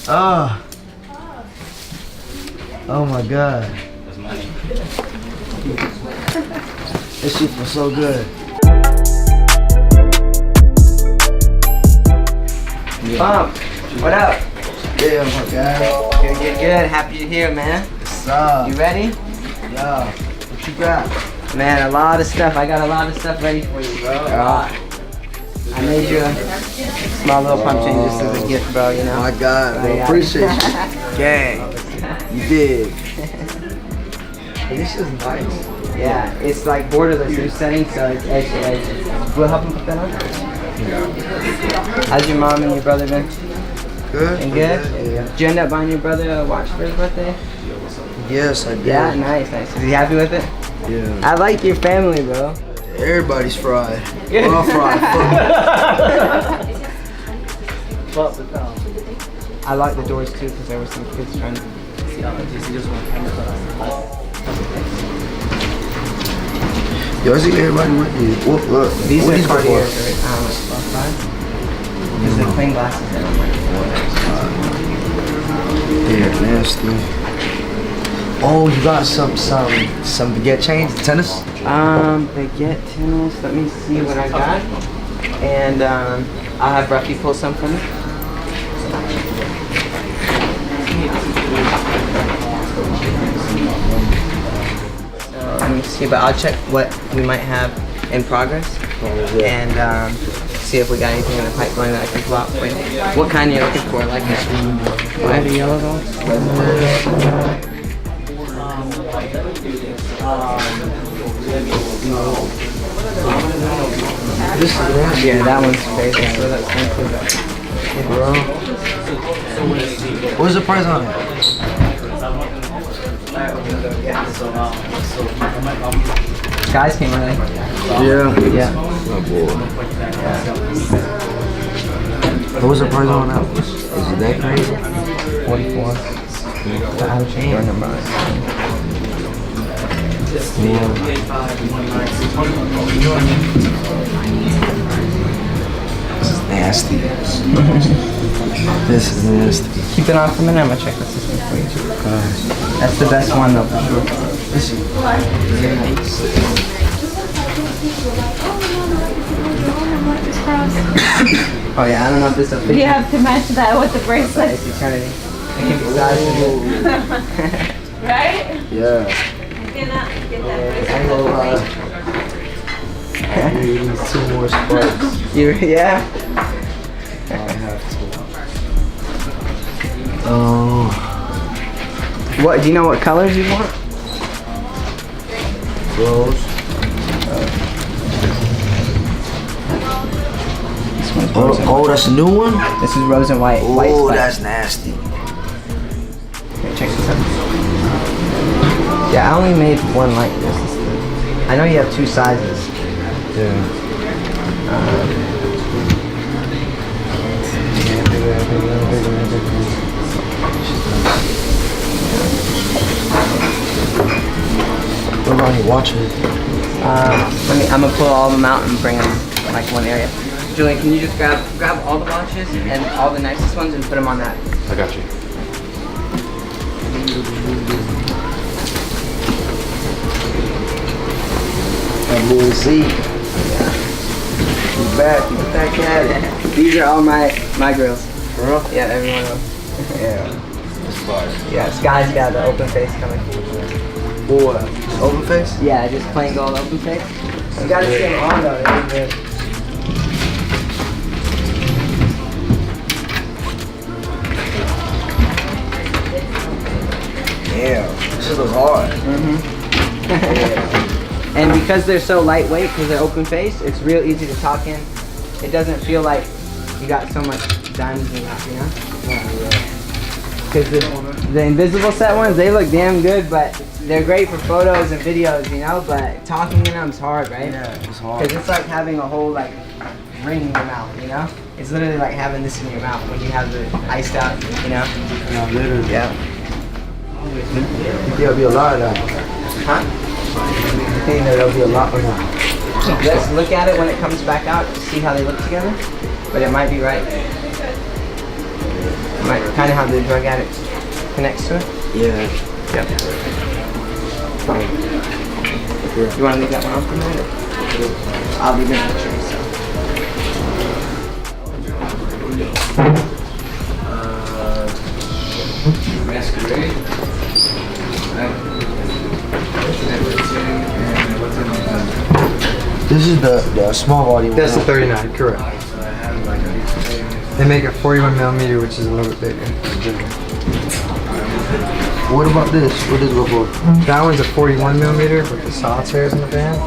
Oh. Oh my God. That's money. This shit feels so good. Bump, what up? Yeah, my God. Good. Happy you're here, man. What's up? You ready? Yeah. What you got? Man, a lot of stuff. I got a lot of stuff ready for you, bro. A lot. I made you a small little pumpkin just as a gift, bro, you know? Oh my God, bro. Appreciate you. Gang. You did. Hey, this is nice. Yeah, it's like borderless new setting, so it's edge to edge. We'll help him put that on. How's your mom and your brother been? Good. And good? Yeah. Did you end up buying your brother a watch for his birthday? Yes, I did. Yeah, nice. Is he happy with it? Yeah. I like your family, bro. Everybody's fried. We're all fried. Fuck. I locked the doors too because there were some kids trying to see all the just Yo, I see everybody with you. What? These what are these go Cartiers, for? right? About 5? Because they're clean glasses that I'm wearing. They're nasty. Oh, you got some baguette chains, tennis? Baguette tennis. Let me see what I got. And I'll have Ruffy pull some for me. Let me see, but I'll check what we might have in progress and see if we got anything in the pipeline that I can pull out for you. What kind are you looking for? Like that white or yellow though? This is nasty. Yeah, that one's crazy. So that's Bro. What's the price on it? Guys came early. Yeah. Oh boy. What was the price on that? Is it that crazy? 44. I'll check your number. This is nasty. This is nasty. Keep it on for a minute. I'm gonna check the system for you. That's the best one though, for sure. Oh yeah, I don't know if this is You have to match that with the bracelet. It's eternity. It can be sized. Right? Yeah. I cannot get that I need 2 more sparks. Yeah? I have to. Oh. What, do you know what colors you want? Rose. Oh, that's a new one? This is rose and white. Oh, that's nasty. Okay, check this out. Yeah, I only made one like this. I know you have 2 sizes. Yeah. What about your watches? I'm gonna pull all of them out and bring them in like one area. Julian, can you just grab all the watches and all the nicest ones and put them on that? I got you. That Louis Z. You back at it. These are all my girls. For real? Yeah, every one of them. Yeah. That's fire. Yeah, Sky's got the open face coming. Boy, open face? Yeah, just plain gold open face. You gotta see them on though, they're good. Damn, this shit looks hard. And because they're so lightweight, because they're open face, it's real easy to talk in. It doesn't feel like you got so much diamonds in that, you know? Because the invisible set ones, they look damn good, but they're great for photos and videos, you know? But talking in them's hard, right? Yeah, it's hard. Because it's like having a whole like ring in your mouth, you know? It's literally like having this in your mouth when you have the iced out, you know? Yeah, literally. Yeah. You think there'll be a lot of that? Huh? You think there'll be a lot of that? Let's look at it when it comes back out to see how they look together. But it might be right. kind of how the drug addict connects to it. Yeah. Yep. You want to leave that one on for a minute? I'll leave it in the tree, so. Masquerade. This is the small volume. That's the 39, correct. They make it 41 millimeter, which is a little bit bigger. What about this? What does it go for? That one's a 41 millimeter with the solitairs in the band.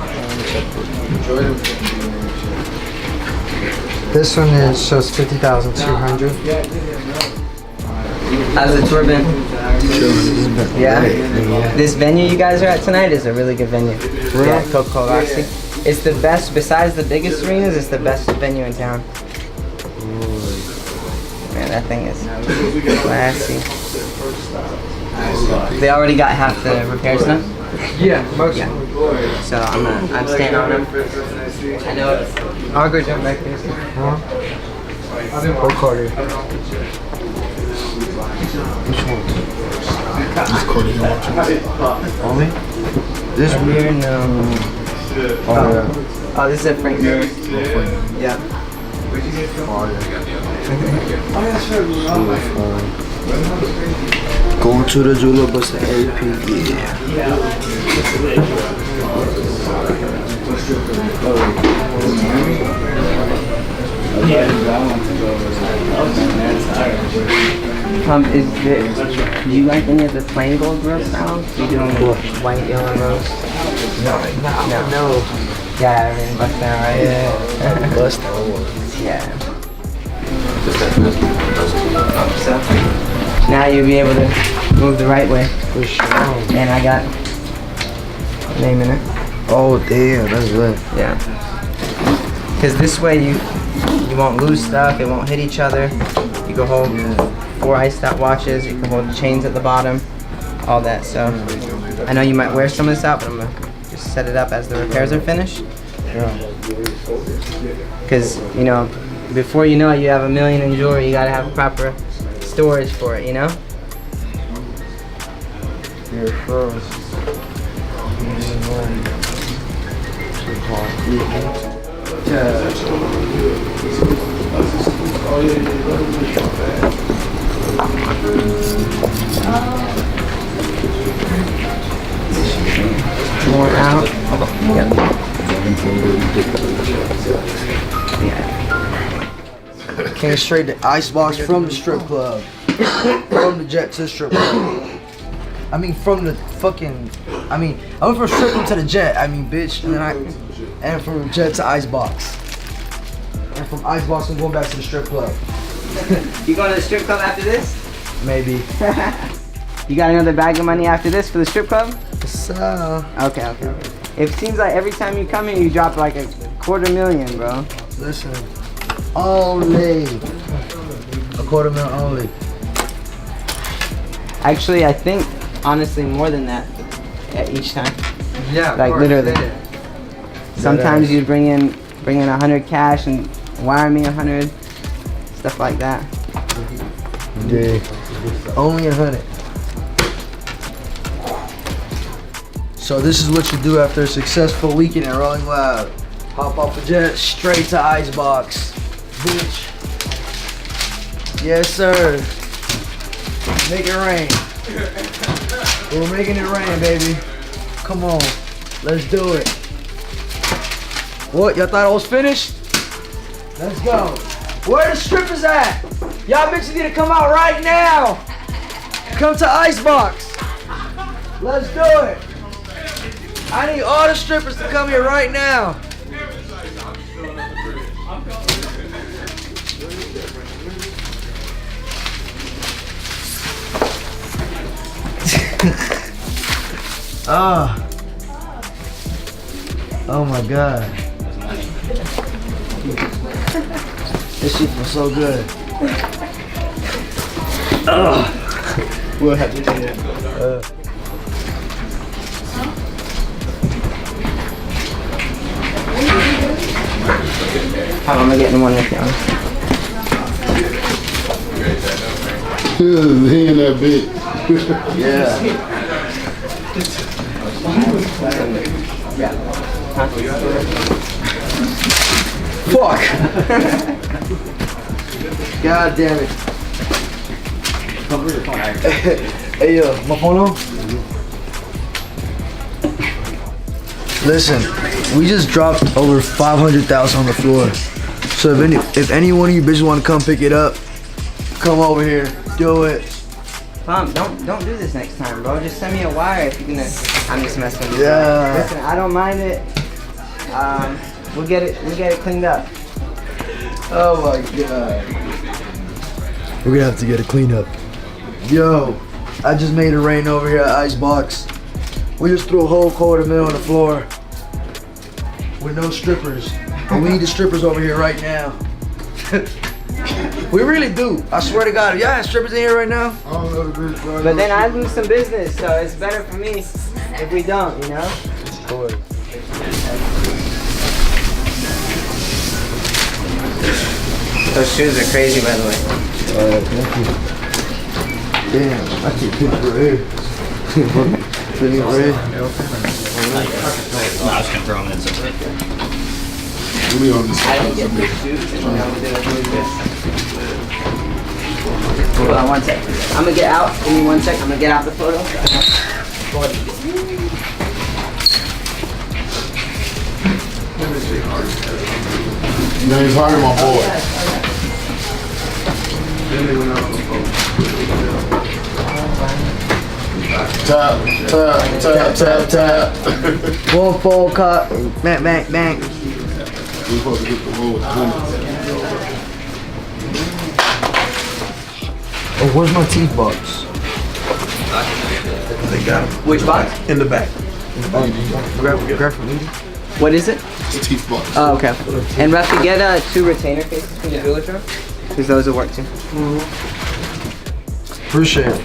This one shows 50,200. How's the tour been? Yeah? This venue you guys are at tonight is a really good venue. Yeah, Coca-Cola Roxy. It's the best, besides the biggest arenas, it's the best venue in town. Man, that thing is classy. They already got half the repairs done? Yeah, most. Yeah. So I'm staying on them. I know it's... I'll go jump back there. I've been work harder. Which one? This Cody you watching? Only? This one? Here, no. Oh, yeah. Oh, this is a Frank Miller. Yeah. Going to the jeweler, but the AP, yeah. Do you like any of the plain gold roast styles? You doing white, yellow roast? No. Yeah, I mean, bust down, right? Yeah. Bust down. Yeah. So, now you'll be able to move the right way. For sure. And I got a name in it. Oh, damn, that's good. Yeah. Because this way you won't lose stuff, it won't hit each other. You can hold 4 iced out watches, you can hold chains at the bottom, all that. So I know you might wear some of this out, but I'm gonna just set it up as the repairs are finished. Because, you know, before you know it, you have $1 million in jewelry, you gotta have proper storage for it, you know? Here first. More out. Yep. Came straight to icebox from the strip club. From the jet to the strip club. I mean, from the fucking. I went from strip club to the jet. Bitch, and from the jet to icebox. And from icebox, I'm going back to the strip club. You going to the strip club after this? Maybe. You got another bag of money after this for the strip club? So. Okay. It seems like every time you come here, you drop like $250,000, bro. Listen. Only. $250,000 only. Actually, I think, honestly, more than that each time. Yeah, Like, literally. Sometimes you bring in 100 cash and wire me 100, stuff like that. Yeah. Only 100. So this is what you do after a successful weekend at Rolling Loud. Hop off the jet, straight to icebox. Bitch. Yes, sir. Make it rain. We're making it rain, baby. Come on. Let's do it. What? Y'all thought I was finished? Let's go. Where the strippers at? Y'all bitches need to come out right now. Come to icebox. Let's do it. I need all the strippers to come here right now. Oh my God. This shit feels so good. We'll have to do that. I'm gonna get in one with you. He in that bit. Yeah. Fuck. God damn it. Hey yo, my phone on? Listen, we just dropped over 500,000 on the floor. So if any one of you bitches want to come pick it up, come over here, do it. Mom, don't do this next time, bro. Just send me a wire if you're gonna. I'm just messing with you. Yeah. Listen, I don't mind it. We'll get it cleaned up. Oh my god. We're gonna have to get it cleaned up. Yo, I just made it rain over here at Icebox. We just threw a whole $250,000 on the floor with no strippers. But we need the strippers over here right now. We really do. I swear to God. If y'all have strippers in here right now? I don't know the bitch, bro. But then I lose some business, so it's better for me if we don't, you know? Those shoes are crazy, by the way. Thank you. Damn, I can't pick for air. Fitting for air. No, I was gonna throw them in something. We on this. I don't get big shoes, and I'm gonna do this. Hold on one sec. I'm gonna get out. Give me 1 sec. I'm gonna get out the photo. Name's Hardy, my boy. Tap, tap, tap, tap, tap. One full cut. Bang, bang, bang. We supposed to get the roll with 20. Oh, where's my teeth box? They got them Which box? in the back. Grab from me. What is it? It's a teeth box. Oh, okay. And Rusty, get 2 retainer cases from the jeweler shop, because those will work too. Appreciate it.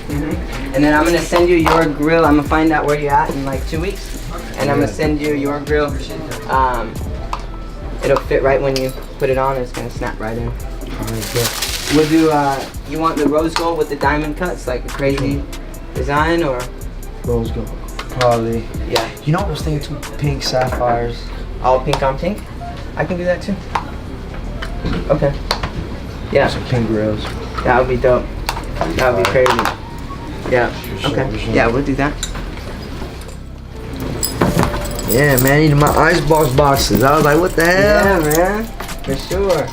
And then I'm gonna send you your grill. I'm gonna find out where you're at in like 2 weeks, and I'm gonna send you your grill. It'll fit right when you put it on. It's gonna snap right in. We'll do. You want the rose gold with the diamond cuts, like a crazy design, or? Rose gold. Probably. Yeah. You know what I was thinking too? Pink sapphires. All pink on pink. I can do that too. Okay. Yeah. Some pink grills. That would be dope. That would be crazy. Yeah. Okay. Yeah, we'll do that. Yeah, man, I needed my icebox boxes. I was like, what the hell? Yeah, man. For sure.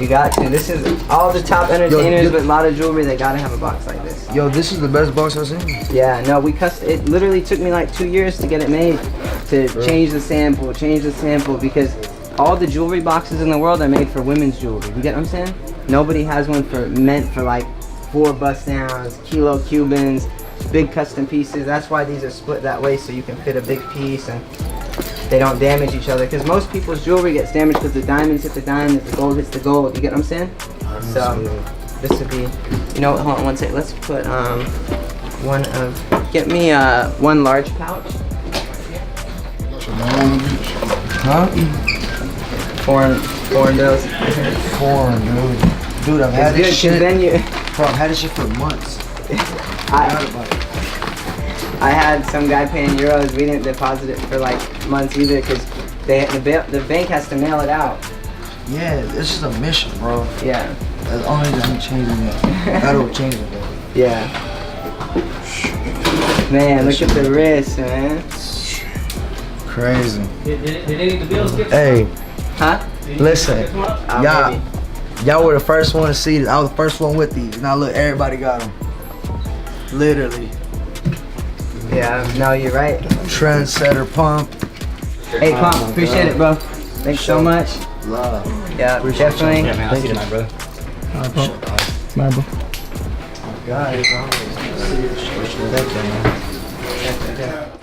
You got to. This is all the top entertainers yo. with a lot of jewelry. They gotta have a box like this. Yo, this is the best box I've seen. Yeah. No, it literally took me like 2 years to get it made. To change the sample, because all the jewelry boxes in the world are made for women's jewelry. You get what I'm saying? Nobody has one meant for like 4 bust downs, kilo Cubans, big custom pieces. That's why these are split that way, so you can fit a big piece and they don't damage each other. Because most people's jewelry gets damaged because the diamonds hit the diamonds, the gold hits the gold. You get what I'm saying? So this would be, you know what? Hold on one second. Let's put get me 1 large pouch. Huh? Foreign bills. Foreign, dude. Dude, I've had It's good, this 'cause shit. then you. Bro, I've had this shit for months. I had some guy paying euros. We didn't deposit it for like months either, because the bank has to mail it out. Yeah, it's just a mission, bro. Yeah. That's the only reason I'm changing it. That'll change it, bro. Yeah. Man, look at the wrist, man. Crazy. Did any of the bills get Hey, Huh? listen. Oh, Y'all, maybe. y'all were the first one to see it. I was the first one with these. Now look, everybody got them. Literally. Yeah, no, you're right. Trendsetter pump. Hey, Pump, appreciate it, bro. Thanks so much. Love. Yeah, definitely. Yeah, man, I'll see you tonight, brother. God, bro.